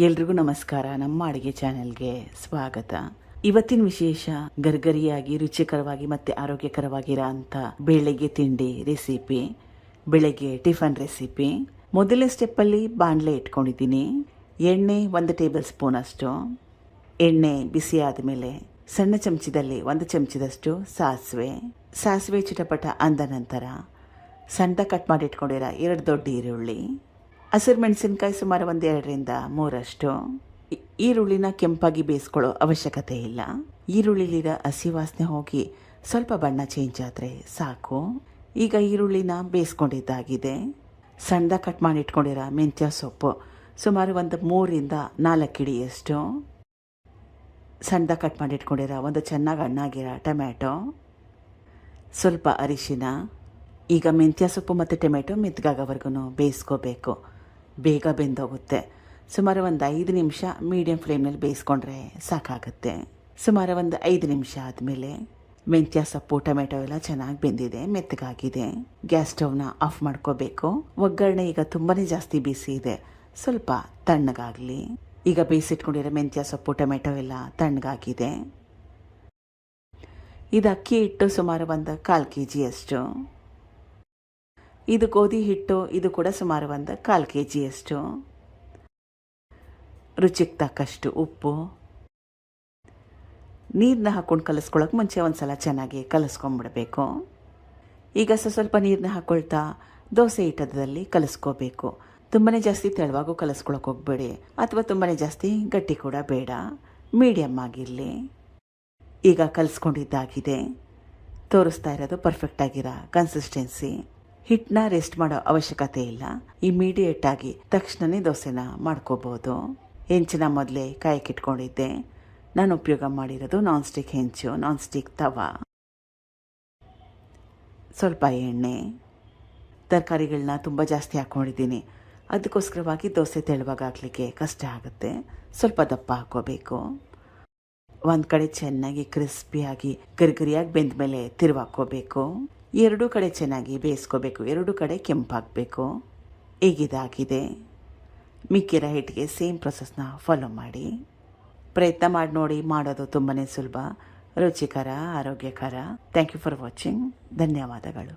ಎಲ್ರಿಗೂ ನಮಸ್ಕಾರ. ನಮ್ಮ ಅಡುಗೆ ಚಾನೆಲ್ಗೆ ಸ್ವಾಗತ. ಇವತ್ತಿನ ವಿಶೇಷ ಗರ್ಗರಿಯಾಗಿ ರುಚಿಕರವಾಗಿ ಮತ್ತು ಆರೋಗ್ಯಕರವಾಗಿರೋ ಅಂಥ ಬೆಳಗ್ಗೆ ತಿಂಡಿ ರೆಸಿಪಿ, ಬೆಳಗ್ಗೆ ಟಿಫನ್ ರೆಸಿಪಿ. ಮೊದಲನೇ ಸ್ಟೆಪ್ಪಲ್ಲಿ ಬಾಣಲೆ ಇಟ್ಕೊಂಡಿದ್ದೀನಿ. ಎಣ್ಣೆ 1 ಟೇಬಲ್ ಸ್ಪೂನ್ ಅಷ್ಟು. ಎಣ್ಣೆ ಬಿಸಿ ಆದಮೇಲೆ ಸಣ್ಣ ಚಮಚದಲ್ಲಿ 1 ಚಮಚದಷ್ಟು ಸಾಸಿವೆ ಚಿಟಪಟ ಅಂದ ನಂತರ ಸಣ್ಣ ಕಟ್ ಮಾಡಿ ಇಟ್ಕೊಂಡಿರೋ 2 ದೊಡ್ಡ ಈರುಳ್ಳಿ, ಹಸಿರು ಮೆಣಸಿನ್ಕಾಯಿ ಸುಮಾರು 2 ರಿಂದ 3 ಈರುಳ್ಳಿನ ಕೆಂಪಾಗಿ ಬೇಯಿಸ್ಕೊಳ್ಳೋ ಅವಶ್ಯಕತೆ ಇಲ್ಲ. ಈರುಳ್ಳಿಲಿರೋ ಹಸಿ ವಾಸನೆ ಹೋಗಿ ಸ್ವಲ್ಪ ಬಣ್ಣ ಚೇಂಜ್ ಆದರೆ ಸಾಕು. ಈಗ ಈರುಳ್ಳಿನ ಬೇಯಿಸ್ಕೊಂಡಿದ್ದಾಗಿದೆ. ಸಣ್ಣದಾಗಿ ಕಟ್ ಮಾಡಿ ಇಟ್ಕೊಂಡಿರೋ ಮೆಂತ್ಯ ಸೊಪ್ಪು ಸುಮಾರು 3 ರಿಂದ 4 ಹಿಡಿಯಷ್ಟು. ಸಣ್ಣದಾಗಿ ಕಟ್ ಮಾಡಿ ಇಟ್ಕೊಂಡಿರೋ ಒಂದು ಚೆನ್ನಾಗಿ ಹಣ್ಣಾಗಿರೋ ಟೊಮ್ಯಾಟೊ, ಸ್ವಲ್ಪ ಅರಿಶಿನ. ಈಗ ಮೆಂತ್ಯ ಸೊಪ್ಪು ಮತ್ತು ಟೊಮೆಟೊ ಮೆತ್ತಗಾಗೋವರೆಗೂ ಬೇಯಿಸ್ಕೋಬೇಕು. ಬೇಗ ಬೆಂದೋಗುತ್ತೆ. ಸುಮಾರು 5 ನಿಮಿಷ ಮೀಡಿಯಂ ಫ್ಲೇಮ್ನಲ್ಲಿ ಬೇಯಿಸ್ಕೊಂಡ್ರೆ ಸಾಕಾಗುತ್ತೆ. ಸುಮಾರು 5 ನಿಮಿಷ ಆದಮೇಲೆ ಮೆಂತ್ಯ ಸೊಪ್ಪು ಟೊಮೆಟೊ ಎಲ್ಲ ಚೆನ್ನಾಗಿ ಬೆಂದಿದೆ, ಮೆತ್ತಗಾಗಿದೆ. ಗ್ಯಾಸ್ ಸ್ಟವ್ನ ಆಫ್ ಮಾಡ್ಕೋಬೇಕು. ಒಗ್ಗರಣೆ ಈಗ ತುಂಬಾ ಜಾಸ್ತಿ ಬಿಸಿ ಇದೆ, ಸ್ವಲ್ಪ ತಣ್ಣಗಾಗಲಿ. ಈಗ ಬೇಯಿಸಿಟ್ಕೊಂಡಿರೋ ಮೆಂತ್ಯ ಸೊಪ್ಪು ಟೊಮೆಟೊ ಎಲ್ಲ ತಣ್ಣಗಾಗಿದೆ. ಇದು ಅಕ್ಕಿ ಹಿಟ್ಟು ಸುಮಾರು 1/4 kg ಅಷ್ಟು. ಇದು ಗೋಧಿ ಹಿಟ್ಟು, ಇದು ಕೂಡ ಸುಮಾರು 1/4 kg ಅಷ್ಟು. ರುಚಿಗೆ ತಕ್ಕಷ್ಟು ಉಪ್ಪು. ನೀರನ್ನ ಹಾಕ್ಕೊಂಡು ಕಲಿಸ್ಕೊಳ್ಳೋಕೆ ಮುಂಚೆ ಒಂದು ಸಲ ಚೆನ್ನಾಗಿ ಕಲಿಸ್ಕೊಂಡ್ಬಿಡಬೇಕು. ಈಗ ಸ್ವಲ್ಪ ನೀರನ್ನ ಹಾಕ್ಕೊಳ್ತಾ ದೋಸೆ ಹಿಟ್ಟದಲ್ಲಿ ಕಲಿಸ್ಕೋಬೇಕು. ತುಂಬಾ ಜಾಸ್ತಿ ತೆಳುವಾಗೂ ಕಲಿಸ್ಕೊಳಕ್ಕೆ ಹೋಗಬೇಡಿ, ಅಥವಾ ತುಂಬಾ ಜಾಸ್ತಿ ಗಟ್ಟಿ ಕೂಡ ಬೇಡ, ಮೀಡಿಯಮ್ ಆಗಿರಲಿ. ಈಗ ಕಲಿಸ್ಕೊಂಡಿದ್ದಾಗಿದೆ. ತೋರಿಸ್ತಾ ಇರೋದು ಪರ್ಫೆಕ್ಟ್ ಆಗಿರೋ ಕನ್ಸಿಸ್ಟೆನ್ಸಿ. ಹಿಟ್ಟನ್ನ ರೆಸ್ಟ್ ಮಾಡೋ ಅವಶ್ಯಕತೆ ಇಲ್ಲ. ಇಮಿಡಿಯೇಟ್ ಆಗಿ ತಕ್ಷಣವೇ ದೋಸೆನ ಮಾಡ್ಕೋಬೋದು. ಹೆಂಚನ್ನ ಮೊದಲೇ ಕಾಯಕ್ಕಿಟ್ಕೊಂಡಿದ್ದೆ. ನಾನು ಉಪಯೋಗ ಮಾಡಿರೋದು ನಾನ್ ಸ್ಟಿಕ್ ಹೆಂಚು, ನಾನ್ ಸ್ಟಿಕ್ ತವಾ. ಸ್ವಲ್ಪ ಎಣ್ಣೆ. ತರಕಾರಿಗಳನ್ನ ತುಂಬ ಜಾಸ್ತಿ ಹಾಕ್ಕೊಂಡಿದ್ದೀನಿ, ಅದಕ್ಕೋಸ್ಕರವಾಗಿ ದೋಸೆ ತೆಳುವಾಗಿ ಹಾಕಲಿಕ್ಕೆ ಕಷ್ಟ ಆಗುತ್ತೆ. ಸ್ವಲ್ಪ ದಪ್ಪ ಹಾಕ್ಕೋಬೇಕು. ಒಂದು ಕಡೆ ಚೆನ್ನಾಗಿ ಕ್ರಿಸ್ಪಿಯಾಗಿ ಗರಿಗರಿಯಾಗಿ ಬೆಂದ ಮೇಲೆ ತಿರುವಾಕೋಬೇಕು. 2 ಕಡೆ ಚೆನ್ನಾಗಿ ಬೇಯಿಸ್ಕೋಬೇಕು. 2 ಕಡೆ ಕೆಂಪಾಗಬೇಕು. ಈಗಿದಾಗಿದೆ. ಮಿಕ್ಕಿರೋ ಹಿಟ್ಟಿಗೆ ಸೇಮ್ ಪ್ರೊಸೆಸ್ನ ಫಾಲೋ ಮಾಡಿ. ಪ್ರಯತ್ನ ಮಾಡಿ ನೋಡಿ. ಮಾಡೋದು ತುಂಬಾ ಸುಲಭ, ರುಚಿಕರ, ಆರೋಗ್ಯಕರ. Thank you for watching. ಧನ್ಯವಾದಗಳು.